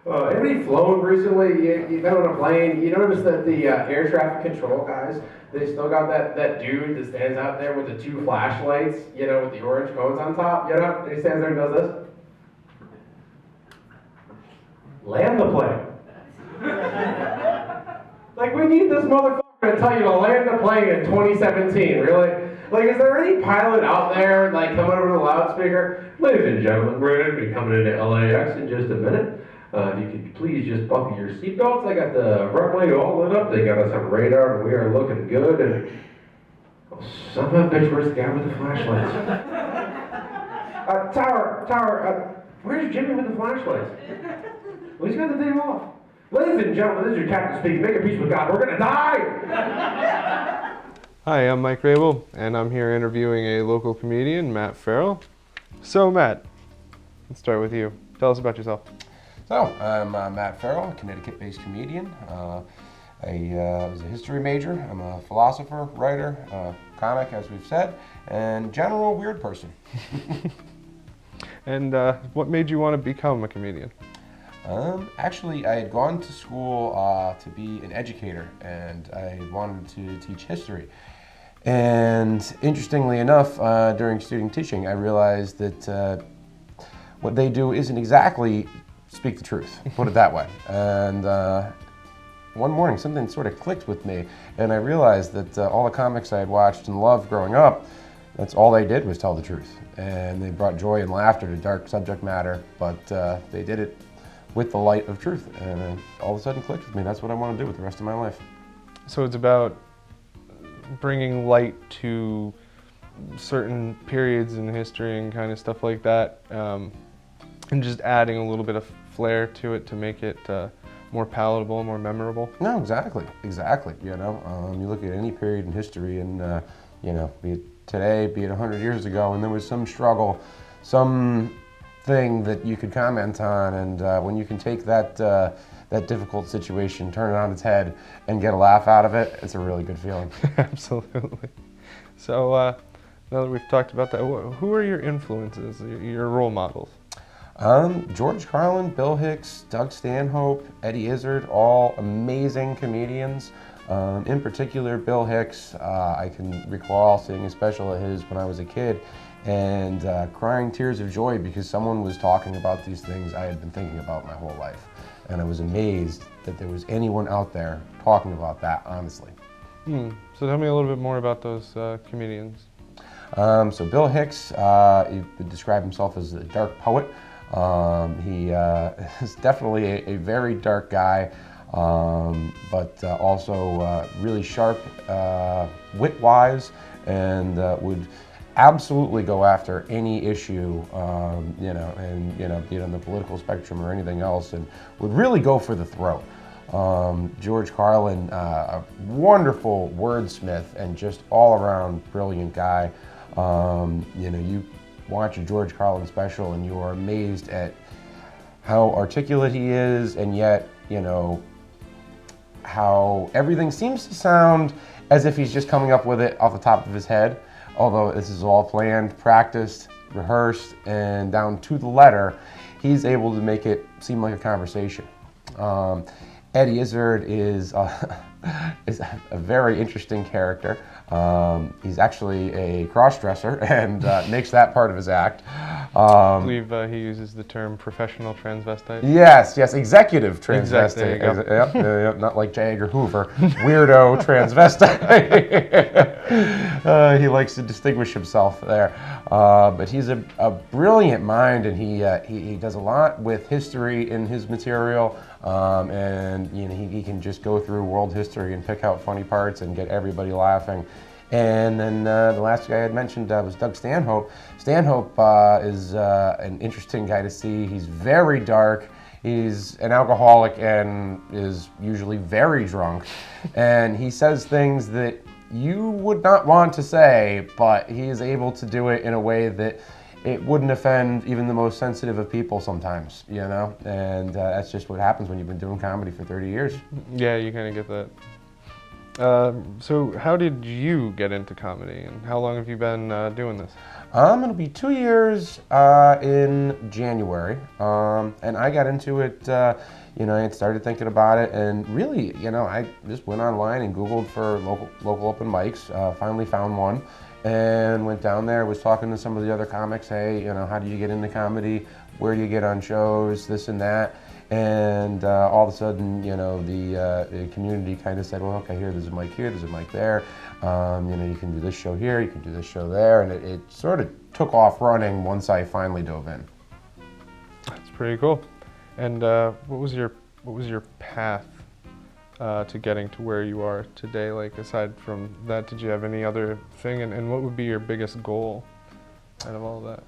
Anybody flown recently? You been on a plane? You notice that the air traffic control guys, they still got that dude that stands out there with the two flashlights, with the orange cones on top, and he stands there and does this. Land the plane. Like, we need this motherfucker to tell you to land the plane in 2017, really? Like, is there any pilot out there, like, coming over the loudspeaker? Ladies and gentlemen, we're going to be coming into LAX in just a minute. If you could please just buckle your seatbelts. I got the runway all lit up. They got us on radar, and we are looking good. And oh, son of a bitch, where's the guy with the flashlights? Tower, where's Jimmy with the flashlights? Well, he's got the day off. Ladies and gentlemen, this is your captain speaking. Make a peace with God. We're gonna die. Hi, I'm Mike Rabel, and I'm here interviewing a local comedian, Matt Farrell. So, Matt, let's start with you. Tell us about yourself. So, I'm Matt Farrell, a Connecticut-based comedian. I was a history major. I'm a philosopher, writer, comic, as we've said, and general weird person. And what made you want to become a comedian? Actually, I had gone to school to be an educator, and I wanted to teach history. And interestingly enough, during student teaching, I realized that what they do isn't exactly speak the truth, put it that way. And one morning, something sort of clicked with me, and I realized that all the comics I had watched and loved growing up, that's all they did was tell the truth. And they brought joy and laughter to dark subject matter, but they did it with the light of truth, and it all of a sudden clicked with me. That's what I want to do with the rest of my life. So it's about bringing light to certain periods in history and kind of stuff like that, and just adding a little bit of flair to it to make it more palatable, more memorable. No, exactly. You look at any period in history, and be it today, be it 100 years ago, and there was some struggle, some thing that you could comment on, and when you can take that difficult situation, turn it on its head, and get a laugh out of it, it's a really good feeling. Absolutely. So now that we've talked about that, who are your influences, your role models? George Carlin, Bill Hicks, Doug Stanhope, Eddie Izzard, all amazing comedians. In particular, Bill Hicks, I can recall seeing a special of his when I was a kid, and crying tears of joy because someone was talking about these things I had been thinking about my whole life. And I was amazed that there was anyone out there talking about that honestly. So tell me a little bit more about those comedians. So Bill Hicks, he would describe himself as a dark poet. He is definitely a very dark guy, but also really sharp, wit-wise, and would absolutely go after any issue, be it on the political spectrum or anything else, and would really go for the throat. George Carlin, a wonderful wordsmith and just all-around brilliant guy. You watch a George Carlin special and you are amazed at how articulate he is, and yet, how everything seems to sound as if he's just coming up with it off the top of his head. Although this is all planned, practiced, rehearsed, and down to the letter, he's able to make it seem like a conversation. Eddie Izzard is a very interesting character. He's actually a cross-dresser and makes that part of his act. I believe he uses the term professional transvestite. Yes, executive transvestite. Exactly, Yep, not like J. Edgar Hoover, weirdo transvestite. He likes to distinguish himself there. But he's a brilliant mind, and he does a lot with history in his material. And he can just go through world history and pick out funny parts and get everybody laughing. And then the last guy I had mentioned was Doug Stanhope. Stanhope is an interesting guy to see. He's very dark. He's an alcoholic and is usually very drunk. And he says things that you would not want to say, but he is able to do it in a way that it wouldn't offend even the most sensitive of people sometimes, And that's just what happens when you've been doing comedy for 30 years. Yeah, you kind of get that. So how did you get into comedy, and how long have you been doing this? It'll be 2 years in January, and I got into it. I had started thinking about it, and really, I just went online and Googled for local open mics. Finally found one, and went down there. Was talking to some of the other comics. Hey, how do you get into comedy? Where do you get on shows? This and that. And all of a sudden, the community kind of said, well, okay, there's a mic here, there's a mic there. You can do this show here, you can do this show there. And it sort of took off running once I finally dove in. That's pretty cool. And what was your path to getting to where you are today? Like, aside from that, did you have any other thing? And what would be your biggest goal out of all of that?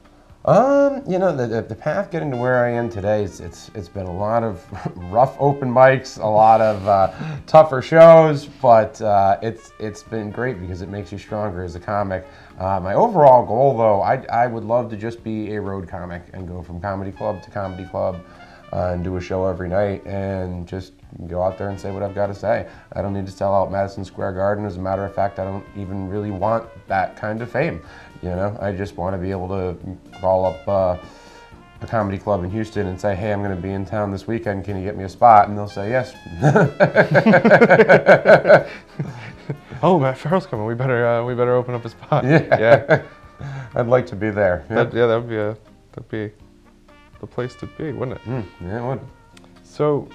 The path getting to where I am today, it's been a lot of rough open mics, a lot of tougher shows, but it's been great because it makes you stronger as a comic. My overall goal, though, I would love to just be a road comic and go from comedy club to comedy club and do a show every night and just go out there and say what I've got to say. I don't need to sell out Madison Square Garden. As a matter of fact, I don't even really want that kind of fame. I just want to be able to call up a comedy club in Houston and say, hey, I'm going to be in town this weekend. Can you get me a spot? And they'll say yes. Oh, Matt Farrell's coming. We better open up a spot. Yeah. I'd like to be there. That'd be the place to be, wouldn't it? Yeah, it would. So,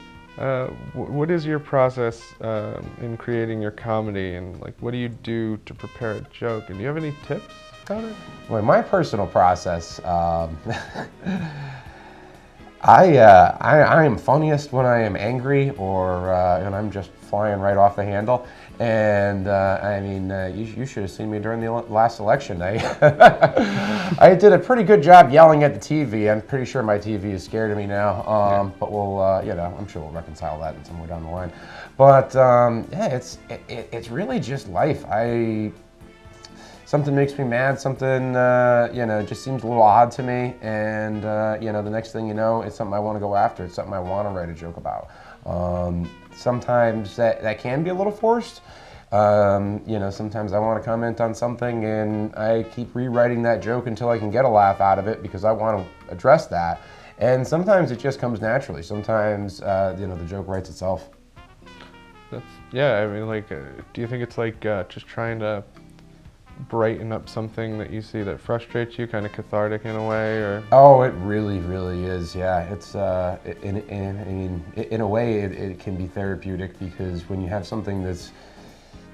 what is your process in creating your comedy, and what do you do to prepare a joke? And do you have any tips about it? Well, my personal process, I am funniest when I am angry or and I'm just flying right off the handle. And you should have seen me during the last election. I did a pretty good job yelling at the TV. I'm pretty sure my TV is scared of me now. But we'll, I'm sure we'll reconcile that somewhere down the line. But it's really just life. Something makes me mad, something, just seems a little odd to me. And, the next thing you know, it's something I want to go after. It's something I want to write a joke about. Sometimes that can be a little forced. Sometimes I want to comment on something and I keep rewriting that joke until I can get a laugh out of it because I want to address that. And sometimes it just comes naturally. Sometimes, the joke writes itself. Do you think it's just trying to brighten up something that you see that frustrates you, kind of cathartic in a way, or? Oh, it really, really is. Yeah, it's in a way it can be therapeutic because when you have something that's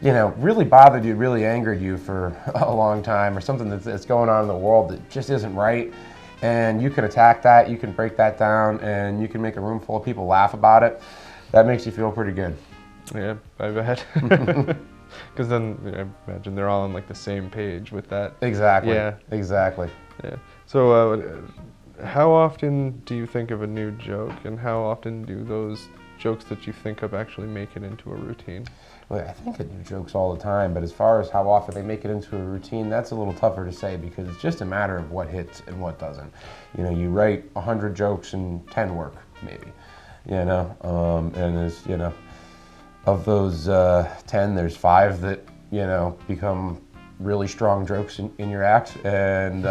really bothered you, really angered you for a long time, or something that's going on in the world that just isn't right, and you can attack that, you can break that down, and you can make a room full of people laugh about it. That makes you feel pretty good. Yeah, I bet. Because then I imagine they're all on the same page with that. Exactly. Yeah. Exactly. Yeah. So, how often do you think of a new joke, and how often do those jokes that you think of actually make it into a routine? Well, I think of new jokes all the time, but as far as how often they make it into a routine, that's a little tougher to say because it's just a matter of what hits and what doesn't. You write 100 jokes and 10 work, maybe. And there's, of those 10, there's 5 that, become really strong jokes in your act, and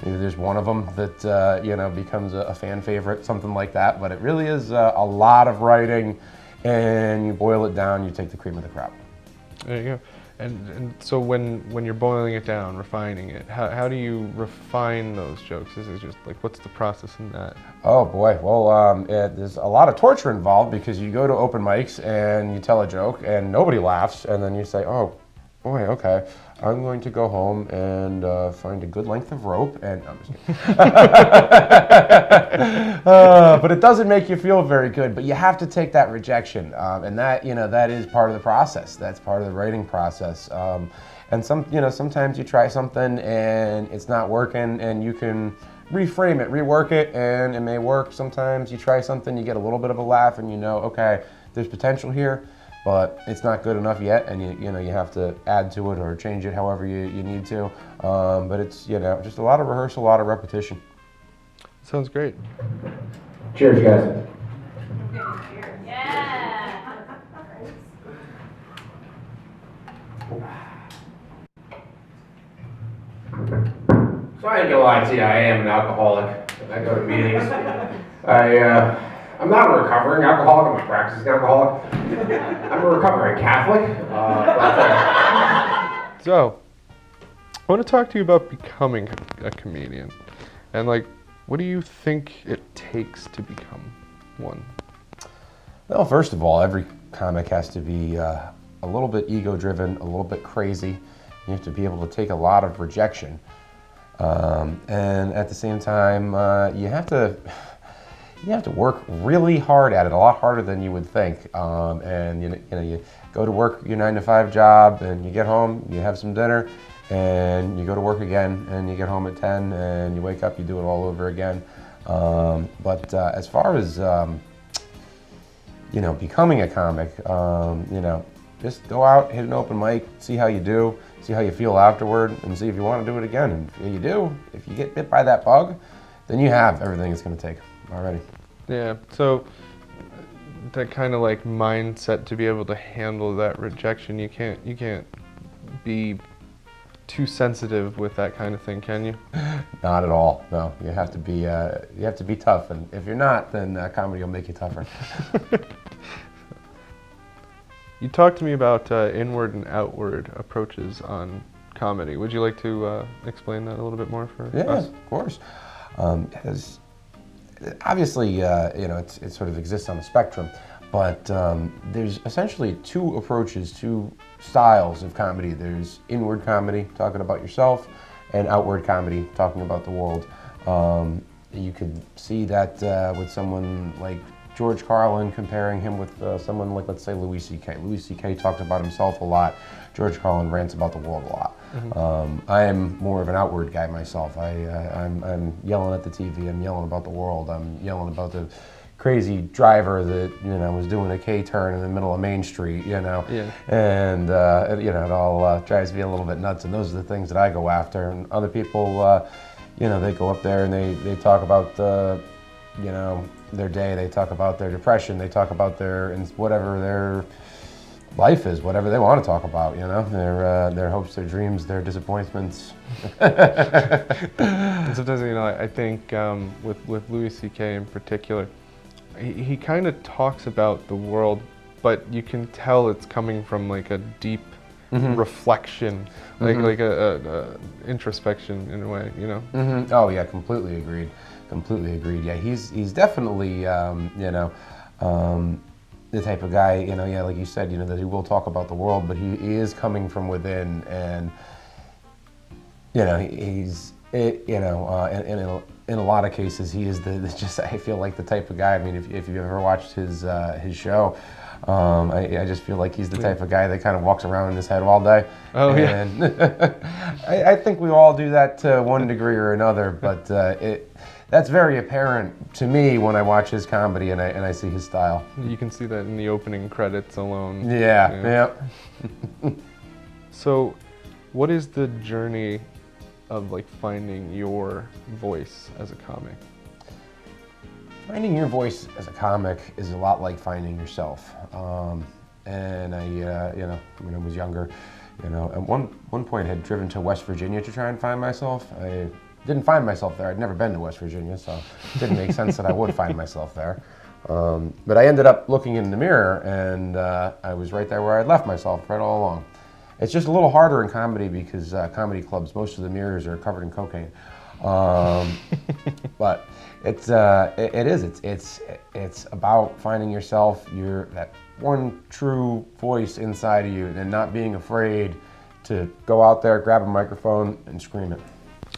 maybe there's one of them that, becomes a fan favorite, something like that. But it really is a lot of writing, and you boil it down, you take the cream of the crop. There you go. And so when you're boiling it down, refining it, how do you refine those jokes? Is it just what's the process in that? Oh boy, well, there's a lot of torture involved because you go to open mics and you tell a joke and nobody laughs, and then you say, oh boy, okay, I'm going to go home and find a good length of rope, and no, I'm just kidding. But it doesn't make you feel very good, but you have to take that rejection, and that, that is part of the process. That's part of the writing process. And sometimes you try something and it's not working, and you can reframe it, rework it, and it may work. Sometimes you try something, you get a little bit of a laugh, and okay, there's potential here, but it's not good enough yet, and you have to add to it or change it however you need to. But it's just a lot of rehearsal, a lot of repetition. Sounds great. Cheers, guys. Yeah. So I ain't gonna lie to you, I am an alcoholic. I go to meetings. I'm not a recovering alcoholic, I'm a practicing alcoholic. I'm a recovering Catholic. So, I want to talk to you about becoming a comedian. And like, what do you think it takes to become one? Well, first of all, every comic has to be a little bit ego-driven, a little bit crazy. You have to be able to take a lot of rejection. And at the same time, you have to work really hard at it, a lot harder than you would think. And you go to work your 9-to-5 job, and you get home, you have some dinner, and you go to work again, and you get home at 10, and you wake up, you do it all over again. But as far as becoming a comic, just go out, hit an open mic, see how you do, see how you feel afterward, and see if you want to do it again. And if you do, if you get bit by that bug, then you have everything it's going to take already. Yeah, so that kind of like mindset to be able to handle that rejection, you can't be too sensitive with that kind of thing, can you? Not at all. No, you have to be tough, and if you're not, then comedy will make you tougher. You talked to me about inward and outward approaches on comedy. Would you like to explain that a little bit more for us? Of course. As obviously, it sort of exists on a spectrum, but there's essentially two approaches, two styles of comedy. There's inward comedy, talking about yourself, and outward comedy, talking about the world. You could see that with someone like George Carlin, comparing him with someone like, let's say, Louis C.K. Louis C.K. talked about himself a lot. George Carlin rants about the world a lot. Mm-hmm. I am more of an outward guy myself. I'm yelling at the TV. I'm yelling about the world. I'm yelling about the crazy driver that was doing a K-turn in the middle of Main Street. Yeah. And it all drives me a little bit nuts. And those are the things that I go after. And other people, they go up there and they talk about their day, they talk about their depression, they talk about whatever their life is, whatever they want to talk about, their hopes, their dreams, their disappointments. And sometimes, I think with Louis C.K. in particular, he kind of talks about the world, but you can tell it's coming from like a deep reflection, like a introspection in a way, Mm-hmm. Oh yeah, completely agreed. Yeah, he's definitely the type of guy, like you said, that he will talk about the world, but he is coming from within, and he's in a lot of cases he is I feel like the type of guy. I mean, if you've ever watched his show, I just feel like he's the type of guy that kind of walks around in his head all day. Oh, and I think we all do that to one degree or another, but that's very apparent to me when I watch his comedy and I see his style. You can see that in the opening credits alone. Yeah. So, what is the journey of like finding your voice as a comic? Finding your voice as a comic is a lot like finding yourself. And when I was younger, at one point I had driven to West Virginia to try and find myself. I didn't find myself there. I'd never been to West Virginia, so it didn't make sense that I would find myself there. But I ended up looking in the mirror, and I was right there where I'd left myself right all along. It's just a little harder in comedy because comedy clubs, most of the mirrors are covered in cocaine. But it's about finding yourself, that one true voice inside of you, and not being afraid to go out there, grab a microphone, and scream it.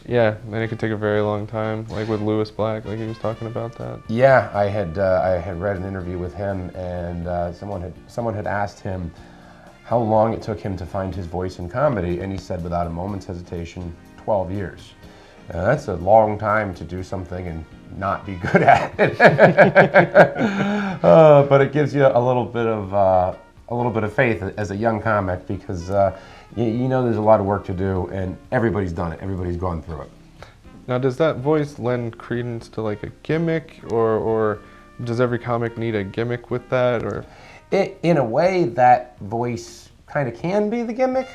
Yeah, and it could take a very long time, like with Lewis Black, like he was talking about that. Yeah, I had read an interview with him, and someone had asked him how long it took him to find his voice in comedy, and he said without a moment's hesitation, 12 years. Now, that's a long time to do something and not be good at it. But it gives you a little bit of faith as a young comic, because there's a lot of work to do, and everybody's done it. Everybody's gone through it. Now, does that voice lend credence to like a gimmick, or does every comic need a gimmick with that, or? In a way, that voice kind of can be the gimmick.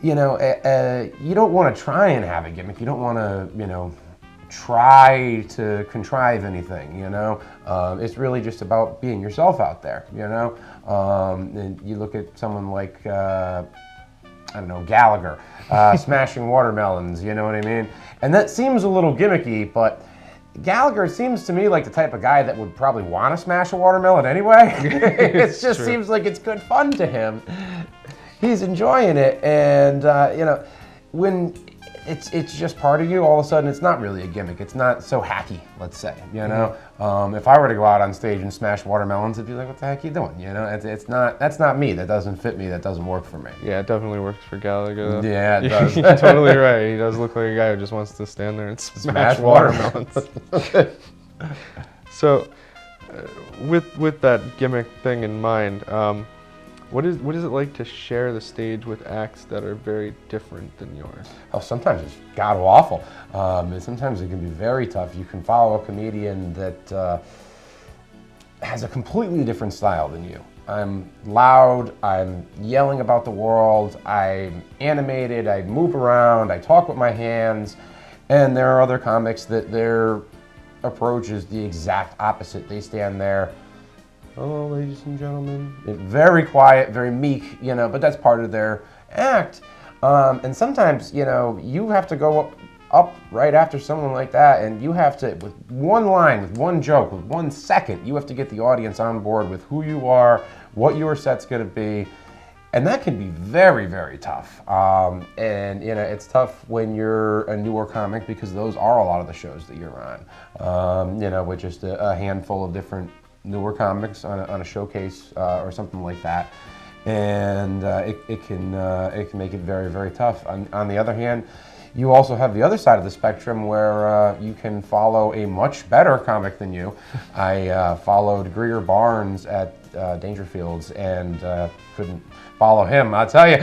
you don't want to try and have a gimmick. You don't want to, try to contrive anything, It's really just about being yourself out there, And you look at someone like, I don't know, Gallagher, smashing watermelons, you know what I mean? And that seems a little gimmicky, but Gallagher seems to me like the type of guy that would probably want to smash a watermelon anyway. It just true. seems like it's good fun to him. He's enjoying it, and when it's just part of you, all of a sudden it's not really a gimmick. It's not so hacky, let's say. If I were to go out on stage and smash watermelons, it'd be like, what the heck are you doing? It's not. That's not me. That doesn't fit me. That doesn't work for me. Yeah, it definitely works for Gallagher, though. Yeah, it does. You're totally right. He does look like a guy who just wants to stand there and smash watermelons. So, with that gimmick thing in mind, what is it like to share the stage with acts that are very different than yours? Oh, sometimes it's god awful. And sometimes it can be very tough. You can follow a comedian that has a completely different style than you. I'm loud, I'm yelling about the world, I'm animated, I move around, I talk with my hands, and there are other comics that their approach is the exact opposite. They stand there, hello, ladies and gentlemen. Very quiet, very meek, but that's part of their act. And sometimes, you have to go up right after someone like that, and you have to, with one line, with one joke, with 1 second, you have to get the audience on board with who you are, what your set's gonna be. And that can be very, very tough. It's tough when you're a newer comic, because those are a lot of the shows that you're on. With just a handful of different newer comics on a showcase or something like that, and it can make it very, very tough. On the other hand, you also have the other side of the spectrum where you can follow a much better comic than you. I followed Greer Barnes at Dangerfields and couldn't follow him, I'll tell you.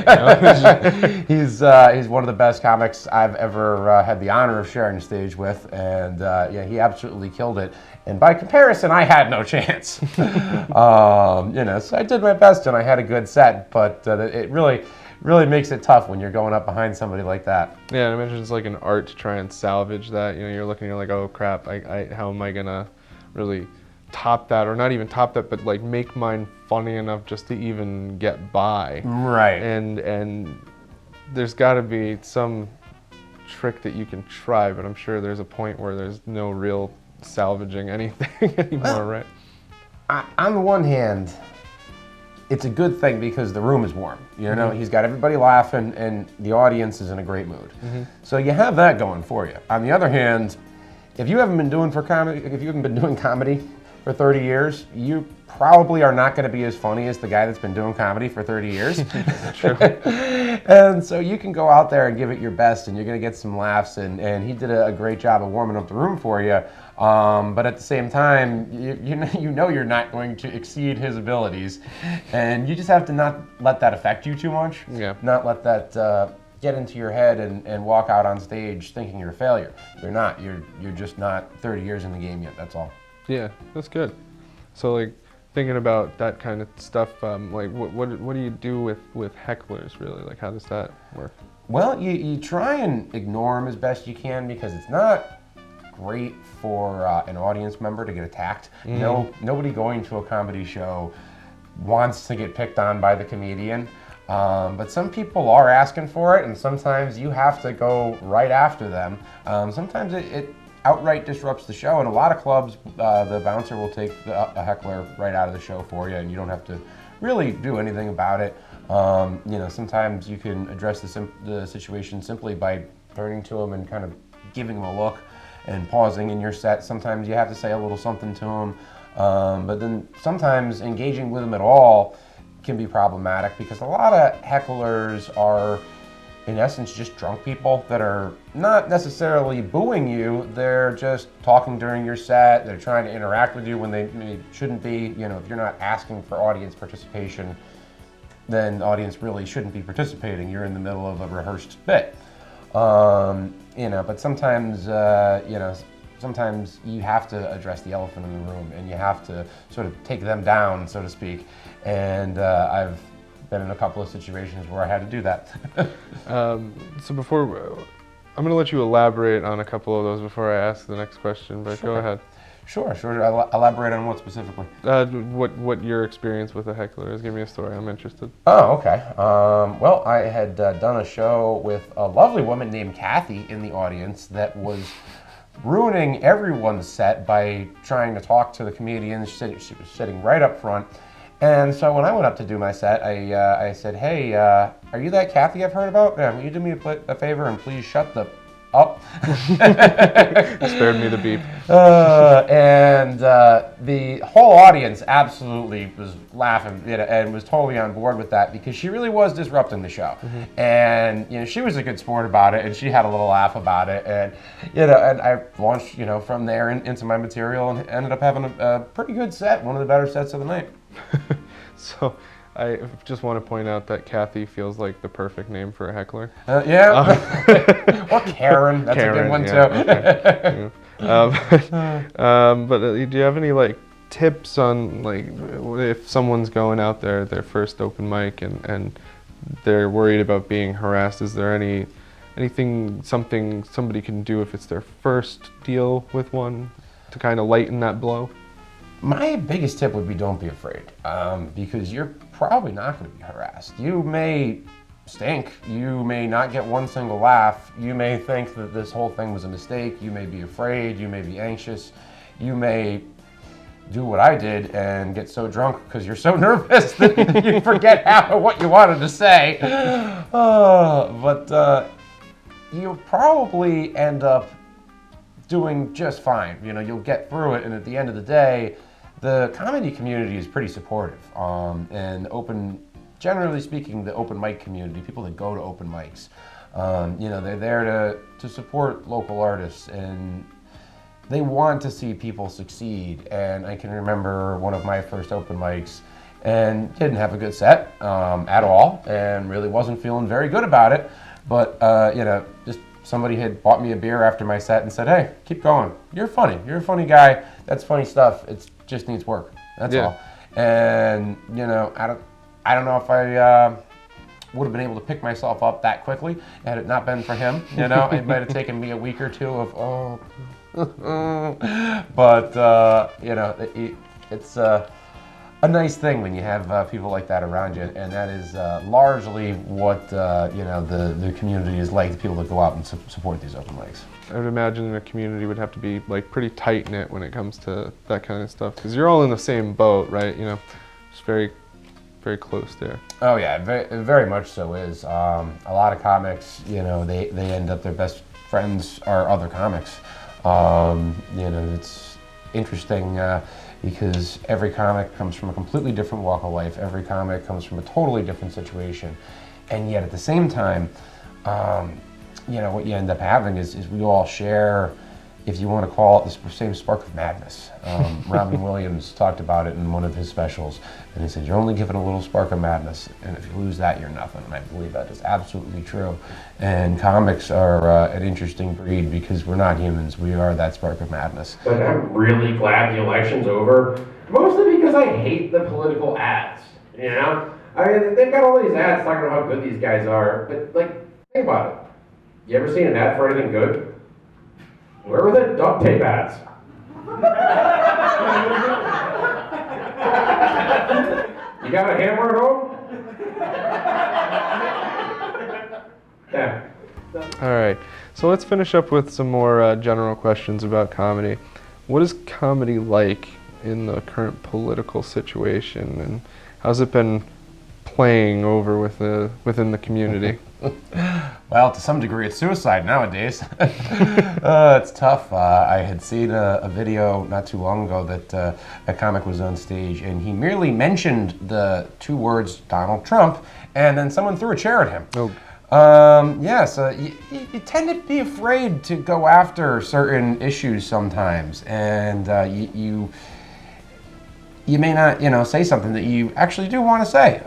He's one of the best comics I've ever had the honor of sharing the stage with, and he absolutely killed it. And by comparison, I had no chance. So I did my best and I had a good set, but it really makes it tough when you're going up behind somebody like that. Yeah, I imagine it's like an art to try and salvage that. You're looking, you're like, oh crap, how am I gonna really top that, or not even top that, but like make mine funny enough just to even get by. Right. And there's got to be some trick that you can try, but I'm sure there's a point where there's no real salvaging anything anymore, right? On the one hand, it's a good thing because the room is warm. He's got everybody laughing and the audience is in a great mood. So you have that going for you. On the other hand, if you haven't been doing comedy for 30 years, you probably are not going to be as funny as the guy that's been doing comedy for 30 years. True. And so you can go out there and give it your best, and you're going to get some laughs, and he did a great job of warming up the room for you. But at the same time, you're not going to exceed his abilities, and you just have to not let that affect you too much. Yeah. Not let that get into your head and walk out on stage thinking you're a failure. You're not. You're just not 30 years in the game yet. That's all. Yeah, that's good. So like thinking about that kind of stuff, like what do you do with hecklers really? Like how does that work? Well, you try and ignore them as best you can, because it's not great for an audience member to get attacked. Nobody going to a comedy show wants to get picked on by the comedian, but some people are asking for it, and sometimes you have to go right after them. Sometimes it outright disrupts the show. In a lot of clubs, the bouncer will take a heckler right out of the show for you, and you don't have to really do anything about it. Sometimes you can address the situation simply by turning to them and kind of giving them a look and pausing in your set. Sometimes you have to say a little something to them, but then sometimes engaging with them at all can be problematic, because a lot of hecklers are in essence just drunk people that are not necessarily booing you. They're just talking during your set. They're trying to interact with you when they shouldn't be. If you're not asking for audience participation, then the audience really shouldn't be participating. You're in the middle of a rehearsed bit. But sometimes, sometimes you have to address the elephant in the room, and you have to sort of take them down, so to speak. And I've been in a couple of situations where I had to do that. So before, I'm going to let you elaborate on a couple of those before I ask the next question, but go ahead. Sure. Elaborate on what specifically? What your experience with a heckler is. Give me a story. I'm interested. Oh, okay. Well, I had done a show with a lovely woman named Kathy in the audience that was ruining everyone's set by trying to talk to the comedians. She was sitting right up front. And so when I went up to do my set, I said, "Hey, are you that Kathy I've heard about? Will you do me a favor and please shut the up?" Spared me the beep. And the whole audience absolutely was laughing, and was totally on board with that because she really was disrupting the show. Mm-hmm. And she was a good sport about it, and she had a little laugh about it, and and I launched from there into my material and ended up having a pretty good set, one of the better sets of the night. So I just want to point out that Kathy feels like the perfect name for a heckler. Yeah. Or Karen. That's a good one too. Okay. But do you have any tips on if someone's going out there their first open mic and they're worried about being harassed? Is there something somebody can do if it's their first deal with one to kind of lighten that blow? My biggest tip would be don't be afraid, because you're probably not going to be harassed. You may stink. You may not get one single laugh. You may think that this whole thing was a mistake. You may be afraid. You may be anxious. You may do what I did and get so drunk because you're so nervous that you forget half of what you wanted to say. But you'll probably end up doing just fine. You'll get through it, and at the end of the day, the comedy community is pretty supportive. And generally speaking, the open mic community, people that go to open mics, they're there to support local artists, and they want to see people succeed. And I can remember one of my first open mics and didn't have a good set at all, and really wasn't feeling very good about it. But just somebody had bought me a beer after my set and said, "Hey, keep going. You're funny. You're a funny guy. That's funny stuff. It just needs work. That's all." And I don't know if I would have been able to pick myself up that quickly had it not been for him. It might have taken me a week or two of but it's a nice thing when you have people like that around you, and that is largely what the community is like. The people that go out and support these open mics. I would imagine a community would have to be pretty tight knit when it comes to that kind of stuff, because you're all in the same boat, right? It's very, very close there. Oh yeah, very, very much so is. A lot of comics, they end up their best friends are other comics. It's interesting. Because every comic comes from a completely different walk of life. Every comic comes from a totally different situation. And yet at the same time, what you end up having is we all share, if you want to call it, the same spark of madness. Robin Williams talked about it in one of his specials, and he said, "You're only given a little spark of madness, and if you lose that, you're nothing." And I believe that is absolutely true. And comics are an interesting breed because we're not humans. We are that spark of madness. But I'm really glad the election's over, mostly because I hate the political ads. They've got all these ads talking about how good these guys are, but think about it. You ever seen an ad for anything good? Where were the duct tape ads? You got a hammer at home? Yeah. All right, so let's finish up with some more general questions about comedy. What is comedy like in the current political situation, and how's it been playing over within the community? Well, to some degree, it's suicide nowadays. It's tough. I had seen a video not too long ago that a comic was on stage, and he merely mentioned the two words Donald Trump, and then someone threw a chair at him. Oh. So you tend to be afraid to go after certain issues sometimes, and you may not, say something that you actually do want to say,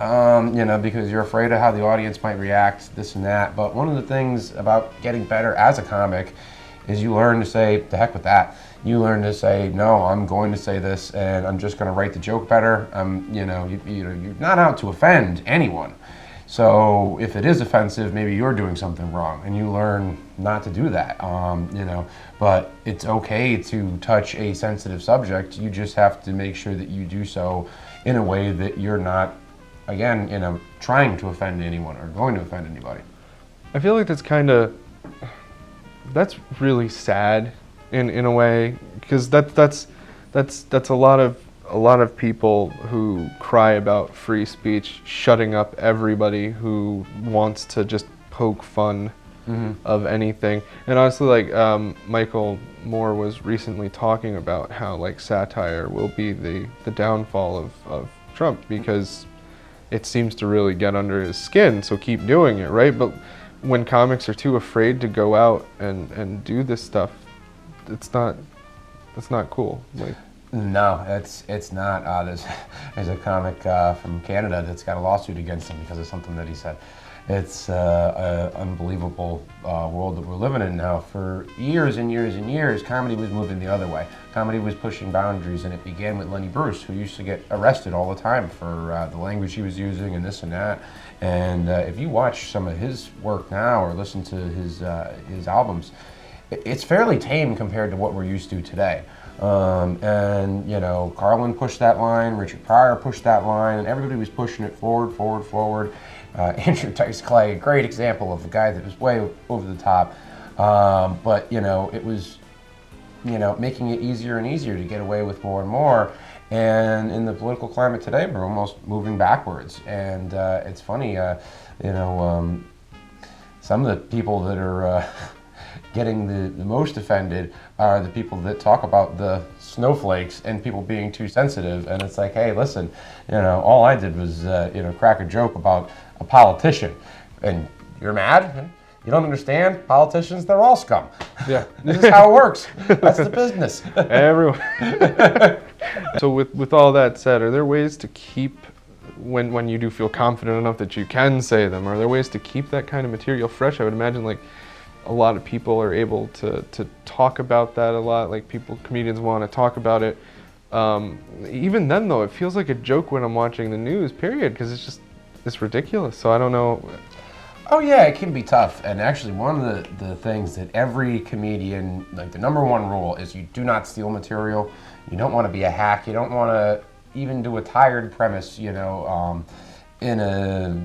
because you're afraid of how the audience might react, this and that. But one of the things about getting better as a comic is you learn to say, the heck with that. You learn to say, no, I'm going to say this, and I'm just going to write the joke better. You're not out to offend anyone. So if it is offensive, maybe you're doing something wrong, and you learn not to do that. But it's okay to touch a sensitive subject. You just have to make sure that you do so in a way that you're not, again, trying to offend anyone or going to offend anybody. I feel like that's really sad in a way, because that's a lot of people who cry about free speech shutting up everybody who wants to just poke fun of anything. And honestly, like Michael Moore was recently talking about how like satire will be the downfall of Trump, because it seems to really get under his skin, so keep doing it, right? But when comics are too afraid to go out and do this stuff, it's not cool. Like, no, it's not. There's a comic from Canada that's got a lawsuit against him because of something that he said. It's an unbelievable world that we're living in now. For years and years and years, comedy was moving the other way. Comedy was pushing boundaries, and it began with Lenny Bruce, who used to get arrested all the time for the language he was using and this and that. And if you watch some of his work now or listen to his albums, it's fairly tame compared to what we're used to today. And Carlin pushed that line, Richard Pryor pushed that line, and everybody was pushing it forward. Andrew Dice Clay, a great example of a guy that was way over the top. But it was, making it easier and easier to get away with more and more. And in the political climate today, we're almost moving backwards. And it's funny, some of the people that are getting the most offended are the people that talk about the snowflakes and people being too sensitive. And it's like, hey, listen, all I did was, crack a joke about a politician, and you're mad? You don't understand? Politicians, they're all scum. yeah, This is how it works. That's the business. everyone. So with all that said, are there ways to keep, when you do feel confident enough that you can say them, are there ways to keep that kind of material fresh? I would imagine like a lot of people are able to talk about that a lot, like comedians want to talk about it. Even then though, it feels like a joke when I'm watching the news, period, because it's ridiculous. So I don't know. Oh yeah, it can be tough. And actually one of the things that every comedian, like the number one rule is you do not steal material. You don't want to be a hack. You don't want to even do a tired premise, in a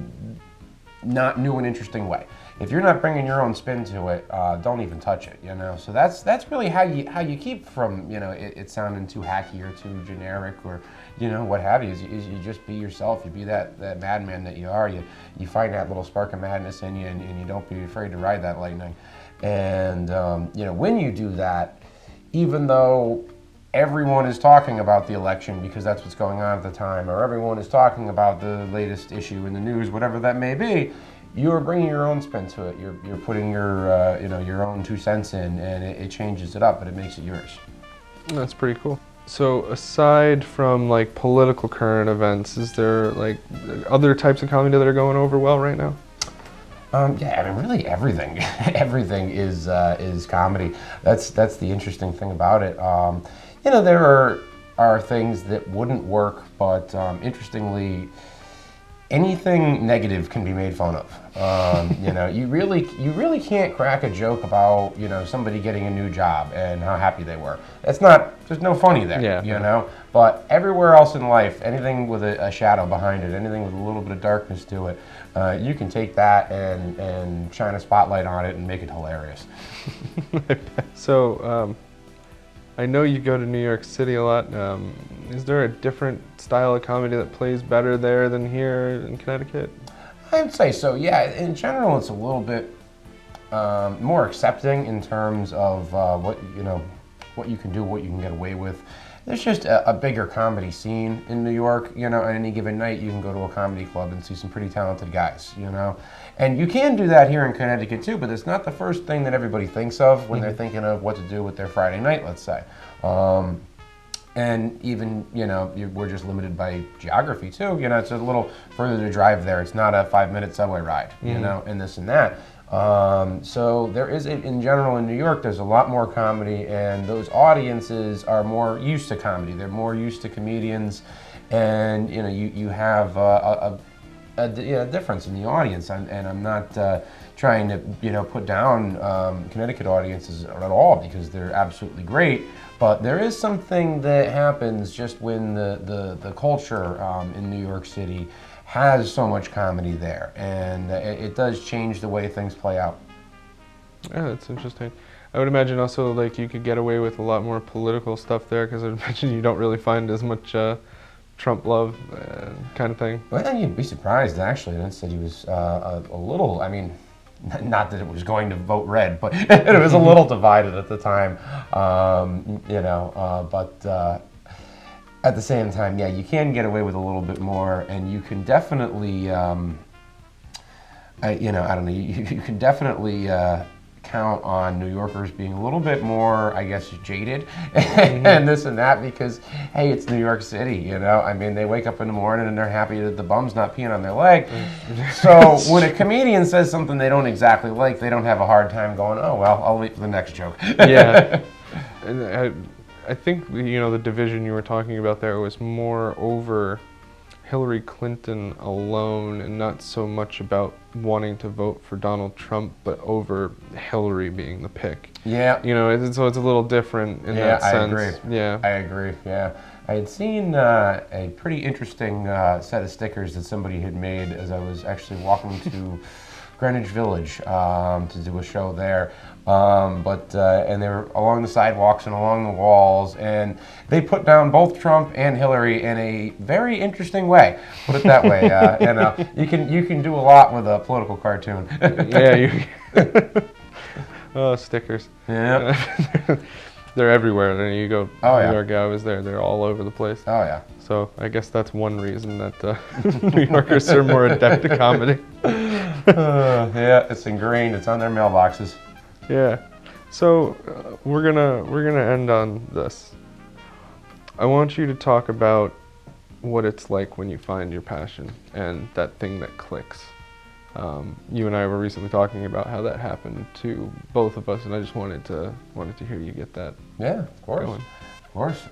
not new and interesting way. If you're not bringing your own spin to it, don't even touch it, So that's really how you keep from, it sounding too hacky or too generic or, what have you. Is you just be yourself. You be that madman that you are. You find that little spark of madness in you, and you don't be afraid to ride that lightning. And, when you do that, even though everyone is talking about the election because that's what's going on at the time, or everyone is talking about the latest issue in the news, whatever that may be, you're bringing your own spin to it. You're putting your own 2 cents in, and it changes it up, but it makes it yours. That's pretty cool. So aside from like political current events, is there like other types of comedy that are going over well right now? Yeah, I mean, really everything. Everything is comedy. That's the interesting thing about it. There are things that wouldn't work, but interestingly, anything negative can be made fun of. You really can't crack a joke about somebody getting a new job and how happy they were. There's no funny there. Yeah. But everywhere else in life, anything with a shadow behind it, anything with a little bit of darkness to it, you can take that and shine a spotlight on it and make it hilarious. So I know you go to New York City a lot. Is there a different style of comedy that plays better there than here in Connecticut? I would say so, yeah. In general, it's a little bit more accepting in terms of what you can do, what you can get away with. There's just a bigger comedy scene in New York. On any given night, you can go to a comedy club and see some pretty talented guys, And you can do that here in Connecticut too, but it's not the first thing that everybody thinks of when they're thinking of what to do with their Friday night, let's say. And even, we're just limited by geography too. It's a little further to drive there. It's not a 5-minute subway ride, and this and that. So there is, in general, in New York, there's a lot more comedy, and those audiences are more used to comedy. They're more used to comedians, and you have a difference in the audience. And I'm not trying to put down Connecticut audiences at all, because they're absolutely great. But there is something that happens just when the culture in New York City has so much comedy there, and it does change the way things play out. Yeah, that's interesting. I would imagine also like you could get away with a lot more political stuff there, because I'd imagine you don't really find as much Trump love kind of thing. Well, you'd be surprised, actually. That said, he was a little, I mean, not that it was going to vote red, but it was a little divided at the time, but at the same time, yeah, you can get away with a little bit more, and you can definitely, I don't know, you can definitely count on New Yorkers being a little bit more, I guess, jaded and this and that, because, hey, it's New York City, I mean, they wake up in the morning and they're happy that the bum's not peeing on their leg. So when a comedian says something they don't exactly like, they don't have a hard time going, oh, well, I'll wait for the next joke. Yeah. And I think, the division you were talking about there was more over Hillary Clinton alone, and not so much about wanting to vote for Donald Trump, but over Hillary being the pick. Yeah. So it's a little different in that sense. I agree. Yeah. I agree, yeah. I had seen a pretty interesting set of stickers that somebody had made as I was actually walking to Greenwich Village to do a show there. And they were along the sidewalks and along the walls, and they put down both Trump and Hillary in a very interesting way. Put it that way. You can do a lot with a political cartoon. Yeah. Oh, stickers. Yeah. They're everywhere. Then you go. Oh, yeah. New York, I was there. They're all over the place. Oh yeah. So I guess that's one reason that New Yorkers are more adept at comedy. Yeah, it's ingrained. It's on their mailboxes. Yeah. So we're gonna end on this. I want you to talk about what it's like when you find your passion and that thing that clicks. You and I were recently talking about how that happened to both of us, and I just wanted to hear you get that. Yeah, of course. Going. Of course.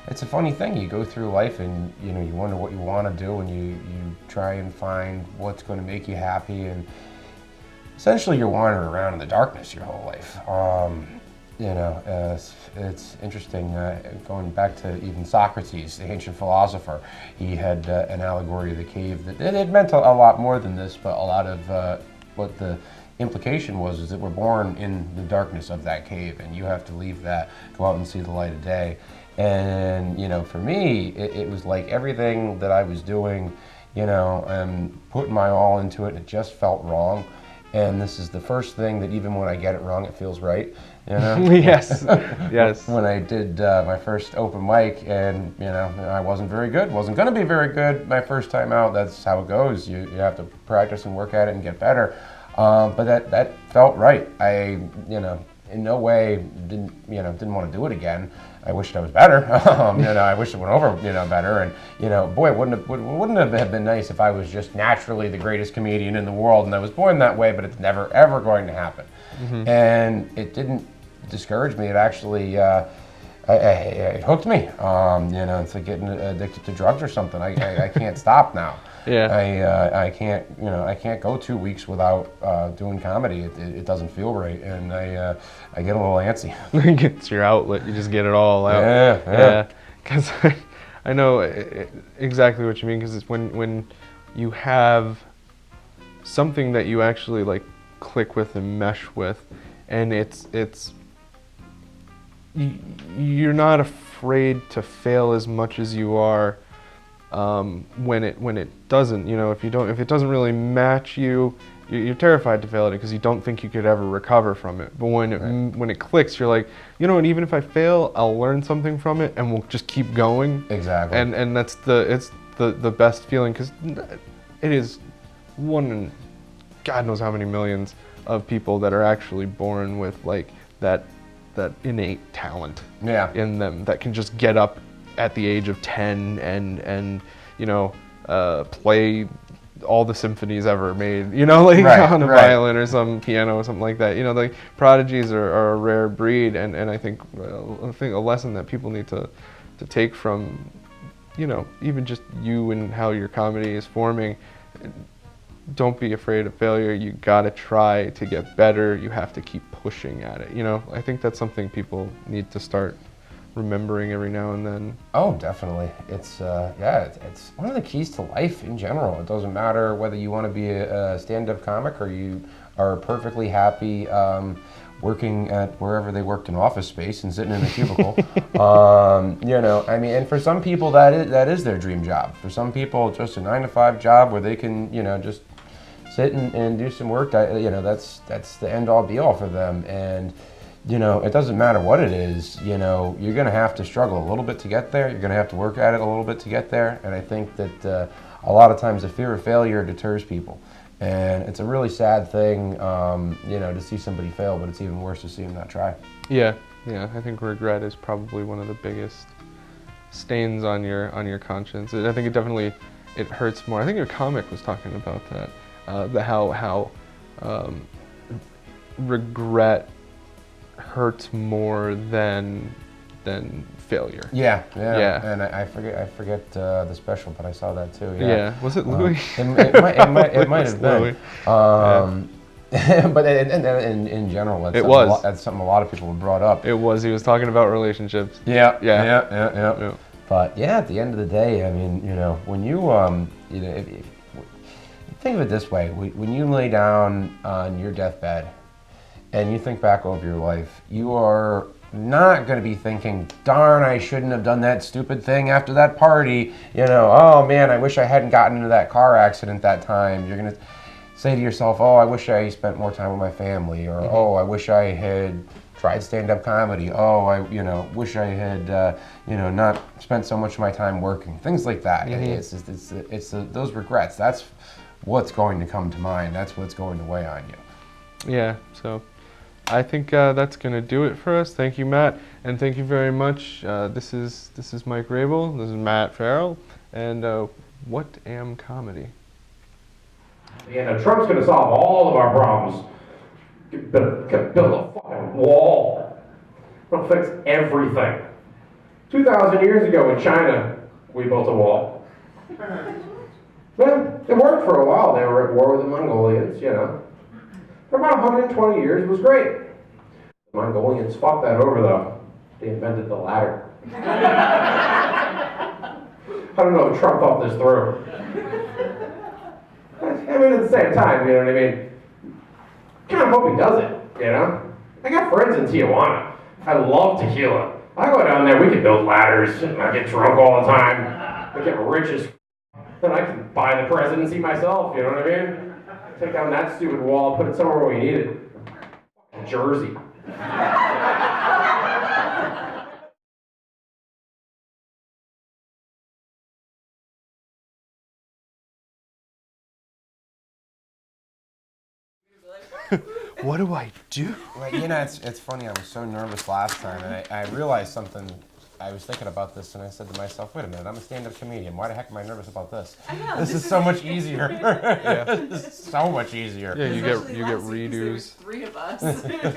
It's a funny thing. You go through life and you wonder what you want to do, and you try and find what's going to make you happy, and essentially you're wandering around in the darkness your whole life. It's interesting, going back to even Socrates, the ancient philosopher. He had an allegory of the cave that it meant a lot more than this, but a lot of what the implication was is that we're born in the darkness of that cave, and you have to leave that, go out and see the light of day. And for me, it was like everything that I was doing, and putting my all into it, it just felt wrong. And this is the first thing that even when I get it wrong, it feels right. Yes. Yes. When I did my first open mic, and I wasn't very good, wasn't going to be very good my first time out. That's how it goes. You have to practice and work at it and get better. But that felt right. I in no way didn't want to do it again. I wished I was better. I wish it went over better. And boy, wouldn't it have been nice if I was just naturally the greatest comedian in the world, and I was born that way. But it's never ever going to happen. Mm-hmm. And it didn't discourage me. It actually it hooked me. It's like getting addicted to drugs or something. I can't stop now. Yeah. I can't go 2 weeks without doing comedy. It doesn't feel right, and I get a little antsy. It's your outlet. You just get it all out. Yeah. Because I know exactly what you mean. Because it's when you have something that you actually like click with and mesh with, and you're not afraid to fail as much as you are when it doesn't. If it doesn't really match you, you're terrified to fail at it because you don't think you could ever recover from it. But when it clicks, you're like, and even if I fail, I'll learn something from it, and we'll just keep going. Exactly. And that's the best feeling, because it is one in God knows how many millions of people that are actually born with like that innate talent in them that can just get up at the age of 10 and play all the symphonies ever made, you know, like Right, on a right. violin or some piano or something like that. You know, like prodigies are a rare breed, and I think a lesson that people need to take from, you know, even just you and how your comedy is forming. Don't be afraid of failure. You gotta try to get better. You have to keep pushing at it. You know, I think that's something people need to start remembering every now and then. Oh, definitely. It's it's one of the keys to life in general. It doesn't matter whether you want to be a stand-up comic or you are perfectly happy working at wherever they worked in office space and sitting in a cubicle. You know, I mean, and for some people that is their dream job. For some people, just a 9-to-5 job where they can, you know, just sit and do some work. You know, that's the end-all be-all for them. And you know, it doesn't matter what it is, you know, you're going to have to struggle a little bit to get there. You're going to have to work at it a little bit to get there. And I think that a lot of times the fear of failure deters people. And it's a really sad thing, you know, to see somebody fail, but it's even worse to see them not try. Yeah, I think regret is probably one of the biggest stains on your conscience. I think it hurts more. I think your comic was talking about that, how regret hurts more than failure. Yeah. Yeah. And I forget the special, but I saw that too. Yeah. Was it Louis? It might have been. Louis. But in general, It was. That's something a lot of people have brought up. It was. He was talking about relationships. Yeah. Yeah. But yeah, at the end of the day, I mean, you know, when you you know, if think of it this way, when you lay down on your deathbed and you think back over your life, you are not going to be thinking, darn, I shouldn't have done that stupid thing after that party. You know, oh man, I wish I hadn't gotten into that car accident that time. You're going to say to yourself, oh, I wish I spent more time with my family, or oh, I wish I had tried stand-up comedy. Oh, I wish I had not spent so much of my time working. Things like that. Mm-hmm. It's those regrets. That's what's going to come to mind. That's what's going to weigh on you. Yeah. So I think that's going to do it for us. Thank you, Matt, and thank you very much. This is Mike Rabel. This is Matt Farrell, and What Am Comedy? Yeah, Trump's going to solve all of our problems. Build a fucking wall. It'll fix everything. 2,000 years ago in China, we built a wall. Well, it worked for a while. They were at war with the Mongolians, you know. For about 120 years, it was great. The Mongolians fucked that over, though. They invented the ladder. I don't know if Trump thought this through. I mean, at the same time, you know what I mean? Kind of hope he does it, you know? I got friends in Tijuana. I love tequila. I go down there, we can build ladders, and I get drunk all the time. I get rich as and I can buy the presidency myself, you know what I mean? Take down that stupid wall, put it somewhere where we need it. Jersey. What do I do? Well, you know, it's funny. I was so nervous last time, and I realized something. I was thinking about this, and I said to myself, "Wait a minute! I'm a stand-up comedian. Why the heck am I nervous about this? I know, This is so much easier. Yeah. This is so much easier." Yeah, you get Especially last week, 'cause there was redos. 3 of us.